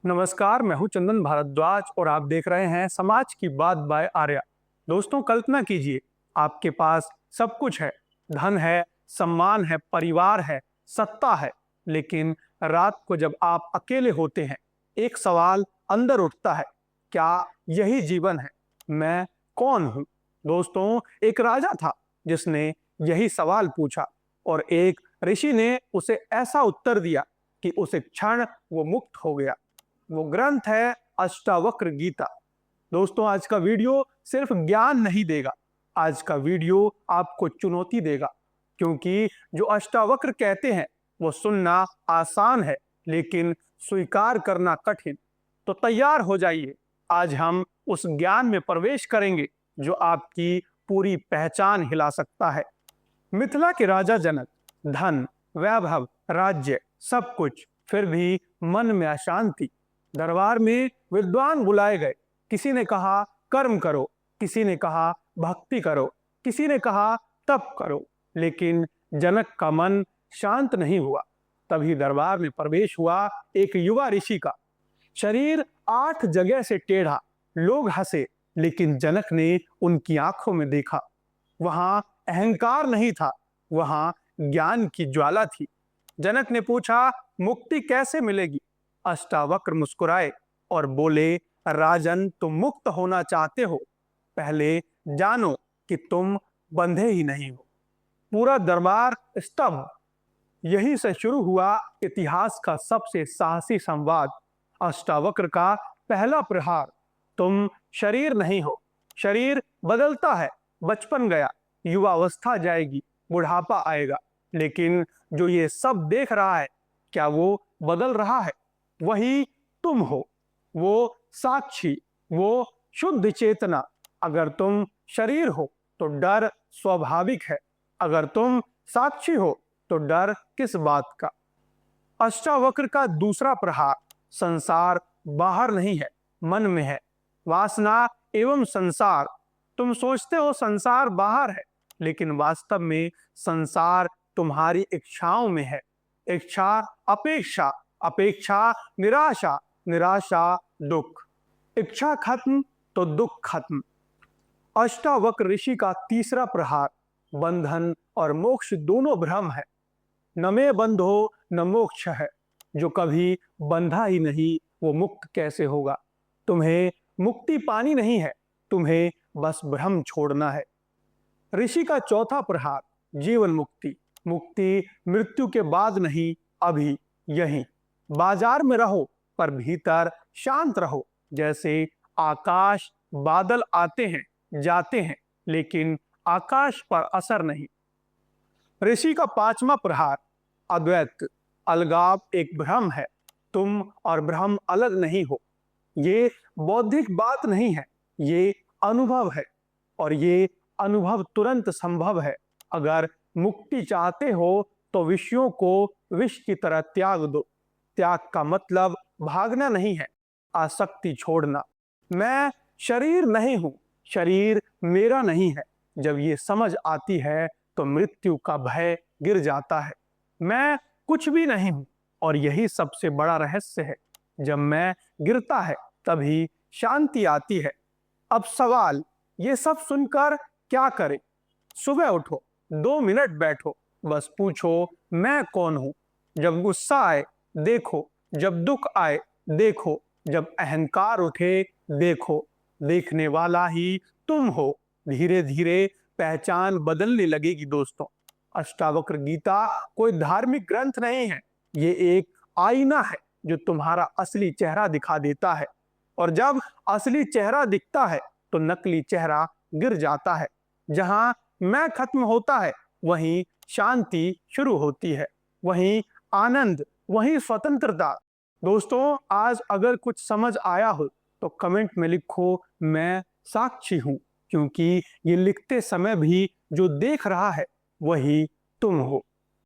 नमस्कार, मैं हूं चंदन भारद्वाज और आप देख रहे हैं समाज की बात बाय आर्या। दोस्तों, कल्पना कीजिए, आपके पास सब कुछ है, धन है, सम्मान है, परिवार है, सत्ता है, लेकिन रात को जब आप अकेले होते हैं, एक सवाल अंदर उठता है, क्या यही जीवन है? मैं कौन हूं? दोस्तों, एक राजा था जिसने यही सवाल पूछा और एक ऋषि ने उसे ऐसा उत्तर दिया कि उस क्षण वो मुक्त हो गया। वो ग्रंथ है अष्टावक्र गीता। दोस्तों, आज का वीडियो सिर्फ ज्ञान नहीं देगा, आज का वीडियो आपको चुनौती देगा, क्योंकि जो अष्टावक्र कहते हैं वो सुनना आसान है लेकिन स्वीकार करना कठिन। तो तैयार हो जाइए, आज हम उस ज्ञान में प्रवेश करेंगे जो आपकी पूरी पहचान हिला सकता है। मिथिला के राजा जनक, धन, वैभव, राज्य, सब कुछ, फिर भी मन में अशांति। दरबार में विद्वान बुलाए गए, किसी ने कहा कर्म करो, किसी ने कहा भक्ति करो, किसी ने कहा तप करो, लेकिन जनक का मन शांत नहीं हुआ। तभी दरबार में प्रवेश हुआ एक युवा ऋषि का। शरीर 8 जगह से टेढ़ा, लोग हंसे, लेकिन जनक ने उनकी आंखों में देखा। वहां अहंकार नहीं था, वहां ज्ञान की ज्वाला थी। जनक ने पूछा, मुक्ति कैसे मिलेगी? अष्टावक्र मुस्कुराए और बोले, राजन, तुम मुक्त होना चाहते हो, पहले जानो कि तुम बंधे ही नहीं हो। पूरा दरबार स्तब्ध। यहीं से शुरू हुआ इतिहास का सबसे साहसी संवाद। अष्टावक्र का पहला प्रहार, तुम शरीर नहीं हो, शरीर बदलता है, बचपन गया, युवावस्था जाएगी, बुढ़ापा आएगा, लेकिन जो ये सब देख रहा है, क्या वो बदल रहा है? वही तुम हो, वो साक्षी, वो शुद्ध चेतना। अगर तुम शरीर हो तो डर स्वाभाविक है, अगर तुम साक्षी हो तो डर किस बात का? अष्टावक्र का दूसरा प्रहार, संसार बाहर नहीं है, मन में है। वासना एवं संसार, तुम सोचते हो संसार बाहर है, लेकिन वास्तव में संसार तुम्हारी इच्छाओं में है। इच्छा अपेक्षा, अपेक्षा निराशा, निराशा दुख। इच्छा खत्म तो दुख खत्म। अष्टावक्र ऋषि का तीसरा प्रहार, बंधन और मोक्ष दोनों भ्रम है। न में बंधो न मोक्ष है, जो कभी बंधा ही नहीं वो मुक्त कैसे होगा? तुम्हें मुक्ति पानी नहीं है, तुम्हें बस भ्रम छोड़ना है। ऋषि का चौथा प्रहार, जीवन मुक्ति। मुक्ति मृत्यु के बाद नहीं, अभी यहीं। बाजार में रहो पर भीतर शांत रहो। जैसे आकाश, बादल आते हैं जाते हैं, लेकिन आकाश पर असर नहीं। ऋषि का पांचवा प्रहार, अद्वैत। अलगाव एक भ्रम है, तुम और ब्रह्म अलग नहीं हो। ये बौद्धिक बात नहीं है, ये अनुभव है, और ये अनुभव तुरंत संभव है। अगर मुक्ति चाहते हो तो विषयों को विष की तरह त्याग दो। त्याग का मतलब भागना नहीं है, आसक्ति छोड़ना। मैं शरीर नहीं हूं, शरीर मेरा नहीं है। जब ये समझ आती है तो मृत्यु का भय गिर जाता है। मैं कुछ भी नहीं हूं, और यही सबसे बड़ा रहस्य है। जब मैं गिरता है तभी शांति आती है। अब सवाल, ये सब सुनकर क्या करें? सुबह उठो, 2 मिनट बैठो, बस पूछो, मैं कौन हूं? जब गुस्सा आए देखो, जब दुख आए देखो, जब अहंकार उठे देखो, देखने वाला ही तुम हो। धीरे धीरे पहचान बदलने लगेगी दोस्तों। अष्टावक्र गीता कोई धार्मिक ग्रंथ नहीं है, ये एक आईना है जो तुम्हारा असली चेहरा दिखा देता है। और जब असली चेहरा दिखता है तो नकली चेहरा गिर जाता है। जहां मैं खत्म होता है वहीं शांति शुरू होती है, वहीं आनंद, वहीं स्वतंत्रता। दोस्तों, आज अगर कुछ समझ आया हो तो कमेंट में लिखो, मैं साक्षी हूं, क्योंकि ये लिखते समय भी जो देख रहा है वही तुम हो।